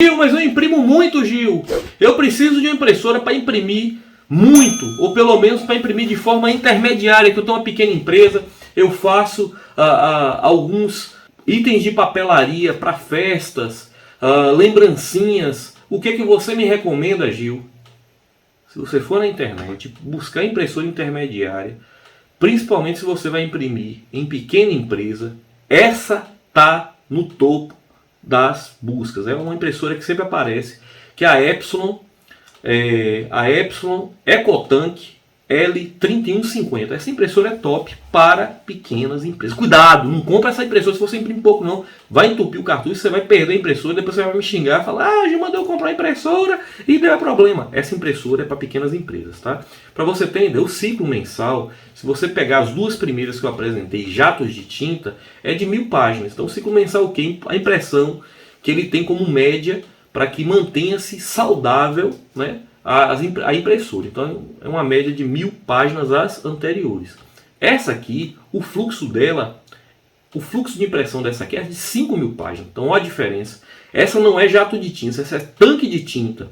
Gil, mas eu imprimo muito, Gil. Eu preciso de uma impressora para imprimir muito, ou pelo menos para imprimir de forma intermediária, que eu tenho uma pequena empresa, eu faço alguns itens de papelaria para festas, lembrancinhas. O que você me recomenda, Gil? Se você for na internet, buscar impressora intermediária, principalmente se você vai imprimir em pequena empresa, essa tá no topo das buscas. É uma impressora que sempre aparece, que é a Epson EcoTank L3150. Essa impressora é top para pequenas empresas. Cuidado, não compra essa impressora se você imprimir pouco não. Vai entupir o cartucho, você vai perder a impressora, depois você vai me xingar, falar: já mandou eu comprar a impressora e deu problema. Essa impressora é para pequenas empresas, tá? Para você ter ideia, o ciclo mensal, se você pegar as duas primeiras que eu apresentei, jatos de tinta, é de 1000 páginas. Então o ciclo mensal, o que? A impressão que ele tem como média para que mantenha-se saudável, né, a impressora. Então é uma média de 1000 páginas as anteriores. Essa aqui, o fluxo de impressão dessa aqui é de 5000 páginas. Então olha a diferença. Essa não é jato de tinta, essa é tanque de tinta.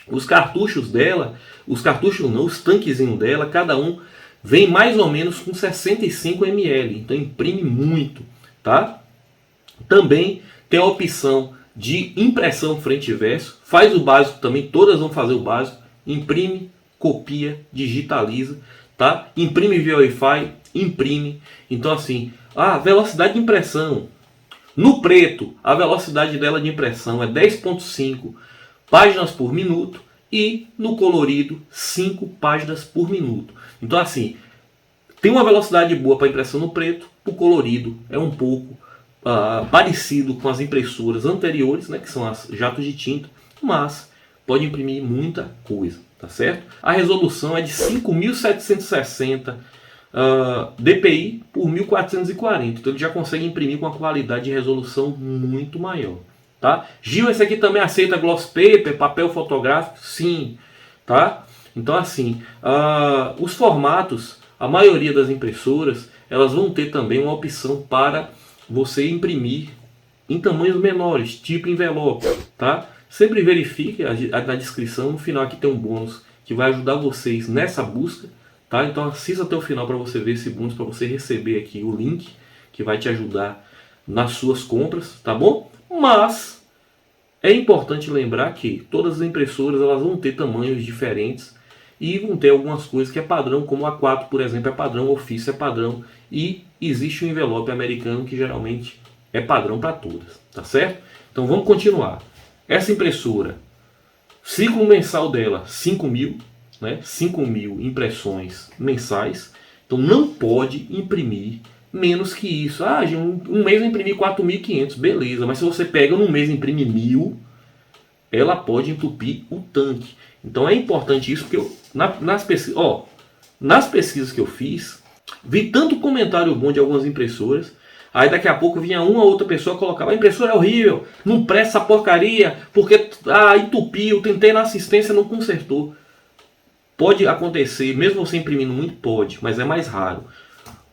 Os cartuchos dela, os tanquezinhos dela, cada um vem mais ou menos com 65 ml. Então imprime muito, tá? Também tem a opção de impressão frente e verso. Faz o básico também, todas vão fazer o básico. Imprime, copia, digitaliza, tá? Imprime via Wi-Fi, imprime. Então assim, a velocidade de impressão no preto, a velocidade dela de impressão é 10.5 páginas por minuto e no colorido 5 páginas por minuto. Então assim, tem uma velocidade boa para impressão no preto, o colorido é um pouco parecido com as impressoras anteriores, né, que são as jatos de tinta, mas pode imprimir muita coisa, tá certo? A resolução é de 5760 dpi por 1440, então ele já consegue imprimir com uma qualidade de resolução muito maior, tá? Gil, esse aqui também aceita gloss paper, papel fotográfico? Sim, tá? Então assim, os formatos, a maioria das impressoras, elas vão ter também uma opção para você imprimir em tamanhos menores, tipo envelope, tá? Sempre verifique na descrição, no final aqui tem um bônus que vai ajudar vocês nessa busca, tá? Então assista até o final para você ver esse bônus, para você receber aqui o link que vai te ajudar nas suas compras, tá bom? Mas é importante lembrar que todas as impressoras elas vão ter tamanhos diferentes e vão ter algumas coisas que é padrão, como a A4, por exemplo, é padrão, Office é padrão, e existe o envelope americano que geralmente é padrão para todas, tá certo? Então vamos continuar. Essa impressora, ciclo mensal dela 5.000, né? 5.000 impressões mensais, então não pode imprimir menos que isso. Um mês eu imprimi 4.500, beleza, mas se você pega num mês e imprime 1.000, ela pode entupir o tanque. Então é importante isso, porque nas pesquisas que eu fiz, vi tanto comentário bom de algumas impressoras, aí daqui a pouco vinha uma ou outra pessoa e colocava: a impressora é horrível, não presta essa porcaria, porque entupiu, tentei na assistência, não consertou. Pode acontecer, mesmo você imprimindo muito, pode, mas é mais raro.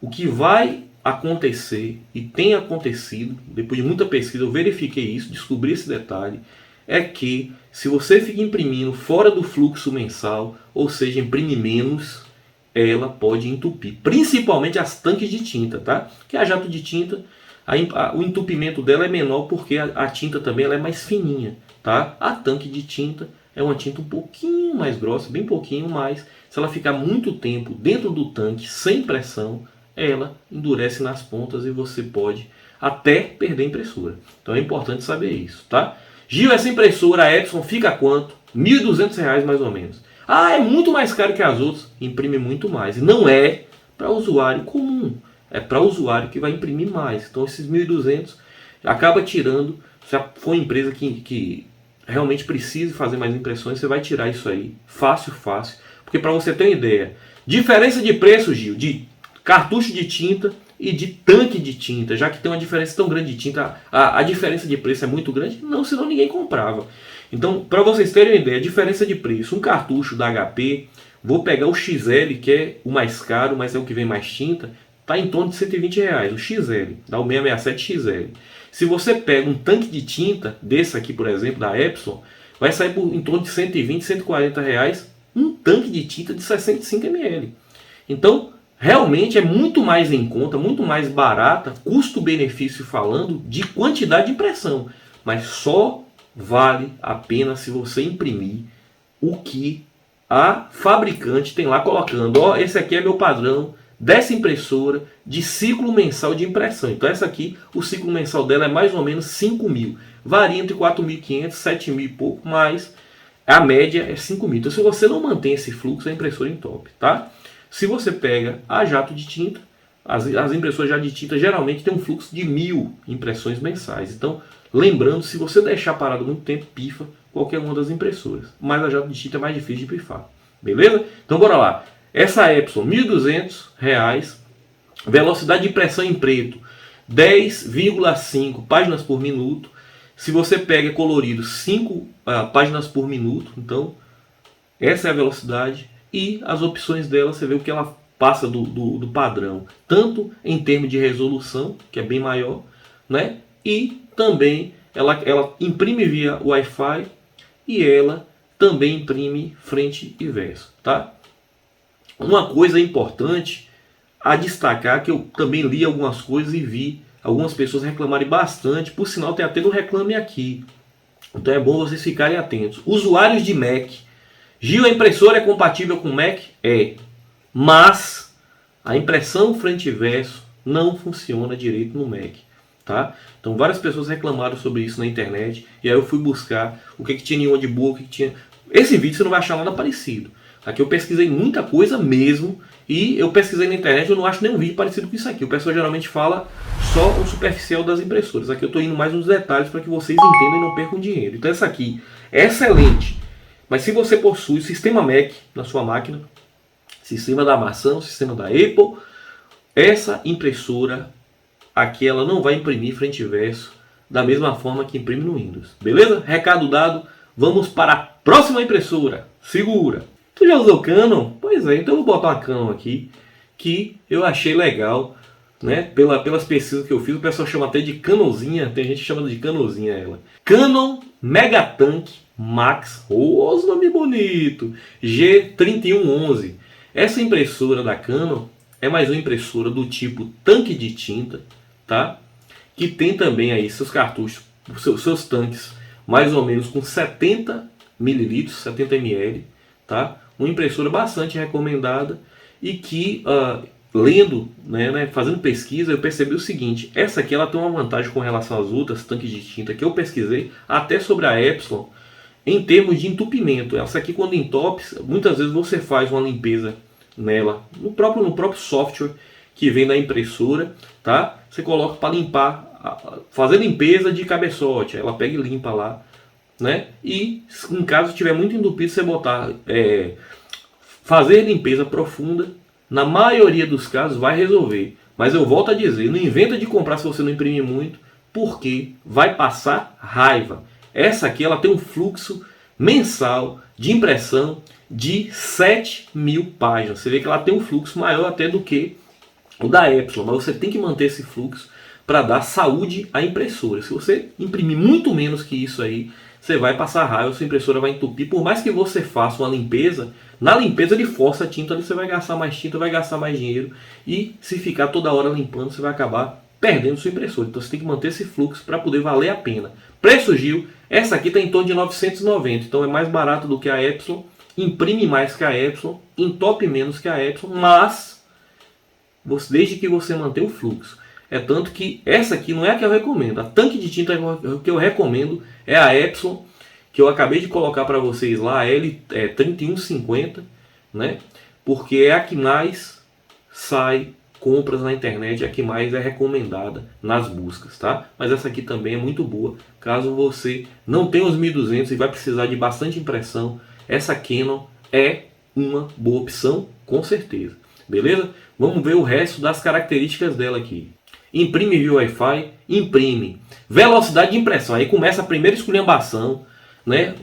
O que vai acontecer, e tem acontecido, depois de muita pesquisa eu verifiquei isso, descobri esse detalhe, é que se você fica imprimindo fora do fluxo mensal, ou seja, imprime menos, ela pode entupir, principalmente as tanques de tinta, tá? Que a jato de tinta, o entupimento dela é menor porque a tinta também ela é mais fininha, tá? A tanque de tinta é uma tinta um pouquinho mais grossa, bem pouquinho mais. Se ela ficar muito tempo dentro do tanque sem pressão, ela endurece nas pontas e você pode até perder a impressora. Então é importante saber isso, tá? Gil, essa impressora Epson fica quanto? R$ 1.200 mais ou menos. É muito mais caro que as outras. Imprime muito mais. E não é para usuário comum. É para usuário que vai imprimir mais. Então esses 1.200 acaba tirando. Se for uma empresa que realmente precise fazer mais impressões, você vai tirar isso aí fácil. Porque para você ter uma ideia, diferença de preço, Gil, de cartucho de tinta e de tanque de tinta, já que tem uma diferença tão grande de tinta, a diferença de preço é muito grande, não, senão ninguém comprava. Então, para vocês terem uma ideia, a diferença de preço, um cartucho da HP, vou pegar o XL, que é o mais caro, mas é o que vem mais tinta, está em torno de R$ 120, o XL, dá o 667 XL. Se você pega um tanque de tinta, desse aqui, por exemplo, da Epson, vai sair por em torno de 120, 140 reais um tanque de tinta de 65 ml. Então, realmente é muito mais em conta, muito mais barata, custo-benefício falando, de quantidade de impressão. Mas só vale a pena se você imprimir o que a fabricante tem lá colocando. Ó, esse aqui é meu padrão dessa impressora de ciclo mensal de impressão. Então essa aqui, o ciclo mensal dela é mais ou menos 5.000. Varia entre 4.500, 7.000 e pouco, mas a média é 5.000. Então se você não mantém esse fluxo, a impressora entope, tá? Se você pega a jato de tinta, as impressoras jato de tinta geralmente tem um fluxo de 1.000 impressões mensais. Então, lembrando, se você deixar parado muito tempo, pifa qualquer uma das impressoras. Mas a jato de tinta é mais difícil de pifar. Beleza? Então bora lá. Essa Epson, R$ 1.200, velocidade de impressão em preto, 10,5 páginas por minuto. Se você pega colorido, 5 páginas por minuto. Então, essa é a velocidade. E as opções dela, você vê o que ela passa do padrão. Tanto em termos de resolução, que é bem maior, né? E também ela imprime via Wi-Fi e ela também imprime frente e verso, tá? Uma coisa importante a destacar, que eu também li algumas coisas e vi algumas pessoas reclamarem bastante, por sinal tem até no Reclame Aqui, então é bom vocês ficarem atentos. Usuários de Mac, Gil, a impressora é compatível com Mac? É, mas a impressão frente e verso não funciona direito no Mac, tá? Então várias pessoas reclamaram sobre isso na internet, e aí eu fui buscar o que tinha em boa, o que tinha... Esse vídeo você não vai achar nada parecido. Aqui eu pesquisei muita coisa mesmo, e eu pesquisei na internet, eu não acho nenhum vídeo parecido com isso aqui. O pessoal geralmente fala só o superficial das impressoras. Aqui eu estou indo mais nos detalhes para que vocês entendam e não percam dinheiro. Então essa aqui é excelente, mas se você possui o sistema Mac na sua máquina, sistema da maçã, sistema da Apple, essa impressora aqui ela não vai imprimir frente e verso da mesma forma que imprime no Windows. Beleza? Recado dado, vamos para a próxima impressora. Segura! Tu já usou Canon? Pois é, então eu vou botar uma Canon aqui que eu achei legal, né? Pelas pesquisas que eu fiz, o pessoal chama até de Canonzinha, tem gente que chama de Canonzinha ela. Canon Megatank Max, os nome bonito, G3111. Essa impressora da Canon é mais uma impressora do tipo tanque de tinta, tá? Que tem também aí seus cartuchos, seus tanques, mais ou menos com 70 ml, 70 ml, tá? Uma impressora bastante recomendada e que, lendo, fazendo pesquisa, eu percebi o seguinte: essa aqui ela tem uma vantagem com relação às outras tanques de tinta que eu pesquisei, até sobre a Epson, em termos de entupimento. Essa aqui, quando entope, muitas vezes você faz uma limpeza nela, no próprio software que vem da impressora, tá? Você coloca para limpar, fazer limpeza de cabeçote, ela pega e limpa lá, né? E em caso tiver muito entupido, você botar fazer limpeza profunda, na maioria dos casos vai resolver. Mas eu volto a dizer, não inventa de comprar se você não imprimir muito, porque vai passar raiva. Essa aqui ela tem um fluxo mensal de impressão de 7.000 páginas. Você vê que ela tem um fluxo maior até do que o da Epson, mas você tem que manter esse fluxo para dar saúde à impressora. Se você imprimir muito menos que isso aí, você vai passar raiva, sua impressora vai entupir. Por mais que você faça uma limpeza, na limpeza ele força a tinta, você vai gastar mais tinta, vai gastar mais dinheiro. E se ficar toda hora limpando, você vai acabar perdendo sua impressora. Então você tem que manter esse fluxo para poder valer a pena. Preço Gil, essa aqui está em torno de 990, então é mais barato do que a Epson, imprime mais que a Epson, entope menos que a Epson, mas desde que você mantenha o fluxo. É tanto que essa aqui não é a que eu recomendo. A tanque de tinta que eu recomendo é a Epson, que eu acabei de colocar para vocês lá, a L3150, né? Porque é a que mais sai compras na internet, é a que mais é recomendada nas buscas, tá? Mas essa aqui também é muito boa. Caso você não tenha os 1.200 e vai precisar de bastante impressão, essa Canon é uma boa opção, com certeza. Beleza? Vamos ver o resto das características dela aqui. Imprime via Wi-Fi, imprime. Velocidade de impressão, aí começa a primeira esculhambação. né?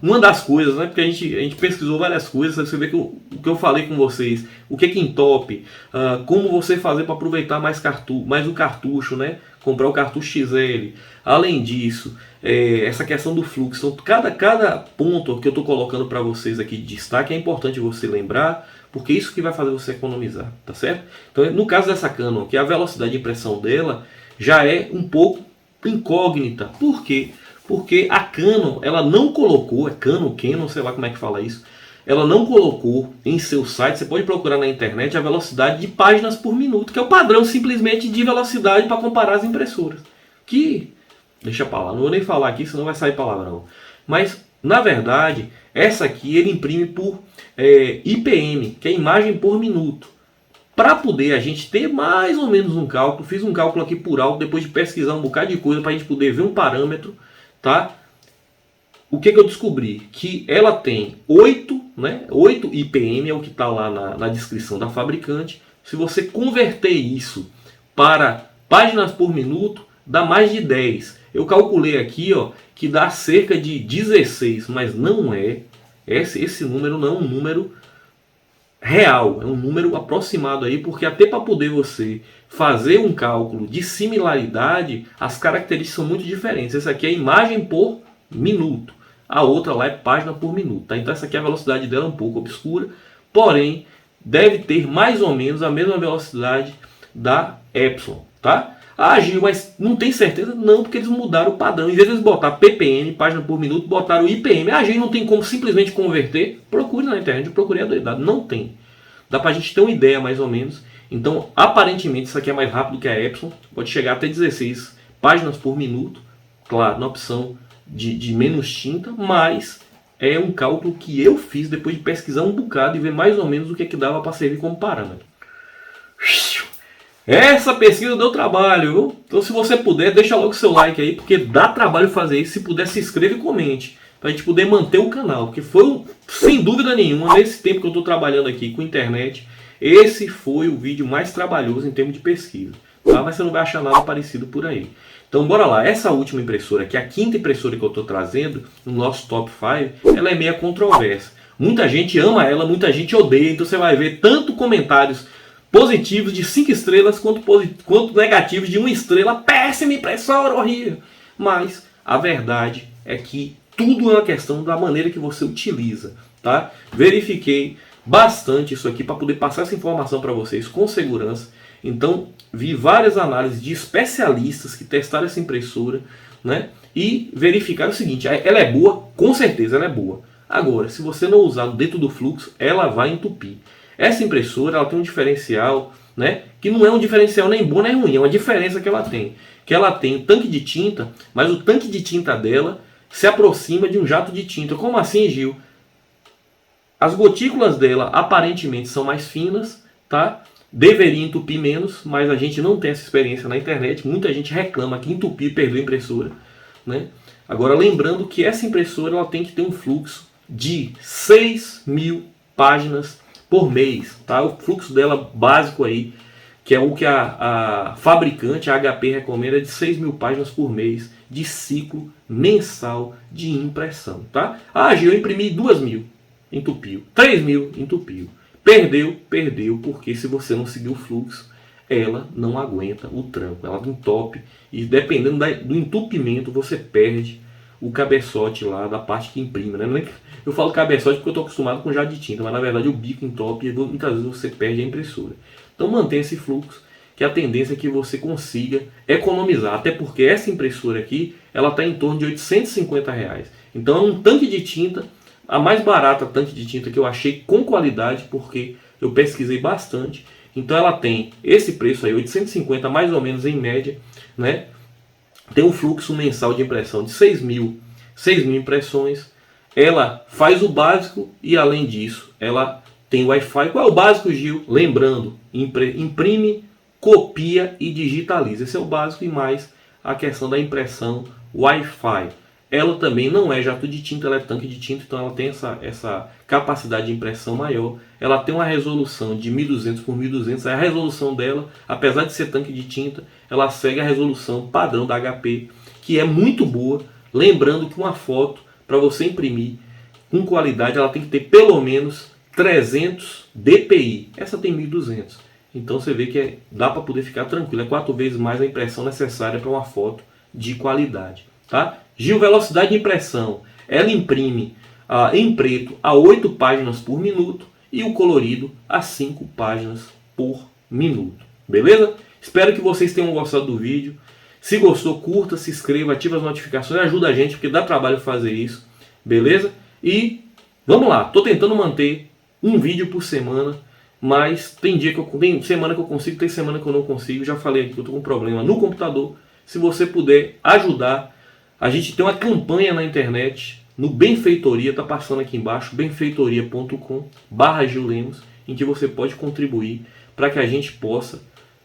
Uma das coisas, né? Porque a gente pesquisou várias coisas, você vê que o que eu falei com vocês, o que entope, como você fazer para aproveitar mais o cartucho, né? Comprar o cartucho XL. Além disso, essa questão do fluxo. Então, cada ponto que eu estou colocando para vocês aqui de destaque é importante você lembrar, porque é isso que vai fazer você economizar, tá certo? Então, no caso dessa Canon, que a velocidade de impressão dela já é um pouco incógnita. Por quê? Porque a Canon, ela não colocou, Canon, sei lá como é que fala isso, ela não colocou em seu site, você pode procurar na internet, a velocidade de páginas por minuto, que é o padrão simplesmente de velocidade para comparar as impressoras. Que, deixa pra lá, não vou nem falar aqui, senão vai sair palavrão. Mas, na verdade, essa aqui ele imprime por IPM, que é imagem por minuto. Para poder a gente ter mais ou menos um cálculo, fiz um cálculo aqui por alto, depois de pesquisar um bocado de coisa, para a gente poder ver um parâmetro, tá? O que eu descobri? Que ela tem 8 IPM, é o que está lá na descrição da fabricante. Se você converter isso para páginas por minuto, dá mais de 10. Eu calculei aqui, ó, que dá cerca de 16, mas não é. Esse número não é um número real, é um número aproximado aí, porque até para poder você fazer um cálculo de similaridade, as características são muito diferentes. Essa aqui é imagem por minuto, a outra lá é página por minuto, tá? Então essa aqui a velocidade dela é um pouco obscura, porém deve ter mais ou menos a mesma velocidade da Epson, tá? Ah, Gil, mas não tem certeza? Não, porque eles mudaram o padrão. Em vez de eles botar ppm, página por minuto, botaram IPM. Ah, Gil, não tem como simplesmente converter? Procure na internet, eu procurei adoidado. Não tem. Dá pra gente ter uma ideia mais ou menos. Então, aparentemente, isso aqui é mais rápido que a Epson. Pode chegar até 16 páginas por minuto. Claro, na opção de menos tinta, mas é um cálculo que eu fiz depois de pesquisar um bocado e ver mais ou menos o que dava para servir como parâmetro. Essa pesquisa deu trabalho, viu? Então se você puder, deixa logo seu like aí, porque dá trabalho fazer isso. Se puder, se inscreva e comente, para a gente poder manter o canal. Porque foi, sem dúvida nenhuma, nesse tempo que eu estou trabalhando aqui com internet, esse foi o vídeo mais trabalhoso em termos de pesquisa. Tá? Mas você não vai achar nada parecido por aí. Então bora lá, essa última impressora, que é a quinta impressora que eu estou trazendo, no nosso top 5, ela é meio controversa. Muita gente ama ela, muita gente odeia, então você vai ver tanto comentários positivos de 5 estrelas quanto negativos de 1 estrela. Péssima impressora, horrível. Mas a verdade é que tudo é uma questão da maneira que você utiliza, tá? Verifiquei bastante isso aqui para poder passar essa informação para vocês com segurança. Então vi várias análises de especialistas que testaram essa impressora, né? E verificaram o seguinte: ela é boa, com certeza ela é boa. Agora, se você não usar dentro do fluxo, ela vai entupir. Essa impressora ela tem um diferencial, né, que não é um diferencial nem bom nem ruim, é uma diferença que ela tem. Que ela tem um tanque de tinta, mas o tanque de tinta dela se aproxima de um jato de tinta. Como assim, Gil? As gotículas dela aparentemente são mais finas, tá? Deveria entupir menos, mas a gente não tem essa experiência na internet. Muita gente reclama que entupir e perdeu a impressora, né? Agora, lembrando que essa impressora ela tem que ter um fluxo de 6.000 páginas por mês, tá? O fluxo dela básico aí, que é o que a fabricante, a HP, recomenda, de 6.000 páginas por mês de ciclo mensal de impressão, tá? Ah, Gil, eu imprimi 2.000, entupiu. 3.000, entupiu. Perdeu, porque se você não seguir o fluxo, ela não aguenta o tranco, ela entope, e dependendo do entupimento, você perde o cabeçote lá da parte que imprime, né? Eu falo cabeçote porque eu estou acostumado com jato de tinta, mas na verdade o bico entope e muitas vezes você perde a impressora. Então mantenha esse fluxo, que a tendência é que você consiga economizar, até porque essa impressora aqui, ela está em torno de R$850. Então é um tanque de tinta, a mais barata tanque de tinta que eu achei com qualidade, porque eu pesquisei bastante. Então ela tem esse preço aí, 850 mais ou menos em média, né? Tem um fluxo mensal de impressão de 6.000 impressões. Ela faz o básico e além disso, ela tem Wi-Fi. Qual é o básico, Gil? Lembrando, imprime, copia e digitaliza. Esse é o básico e mais a questão da impressão Wi-Fi. Ela também não é jato de tinta, ela é tanque de tinta, então ela tem essa capacidade de impressão maior. Ela tem uma resolução de 1200 por 1200. A resolução dela, apesar de ser tanque de tinta, ela segue a resolução padrão da HP, que é muito boa. Lembrando que uma foto para você imprimir com qualidade, ela tem que ter pelo menos 300 dpi. Essa tem 1200. Então você vê que dá para poder ficar tranquilo. É 4 vezes mais a impressão necessária para uma foto de qualidade. Tá? Gil, velocidade de impressão. Ela imprime em preto a 8 páginas por minuto e o colorido a 5 páginas por minuto. Beleza? Espero que vocês tenham gostado do vídeo. Se gostou, curta, se inscreva, ativa as notificações, ajuda a gente, porque dá trabalho fazer isso. Beleza? E vamos lá, estou tentando manter um vídeo por semana, mas tem semana que eu consigo, tem semana que eu não consigo. Já falei aqui que eu estou com um problema no computador. Se você puder ajudar, a gente tem uma campanha na internet, no Benfeitoria, está passando aqui embaixo, benfeitoria.com/Gil Lemos, em que você pode contribuir para que a gente possa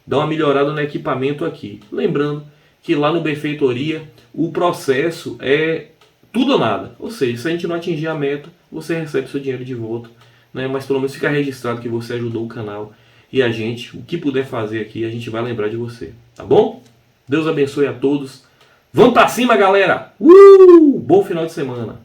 dar uma melhorada no equipamento aqui. Lembrando que lá no Benfeitoria o processo é tudo ou nada. Ou seja, se a gente não atingir a meta, você recebe seu dinheiro de volta, né? Mas pelo menos fica registrado que você ajudou o canal. E a gente, o que puder fazer aqui, a gente vai lembrar de você. Tá bom? Deus abençoe a todos. Vamos pra cima, galera! Bom final de semana!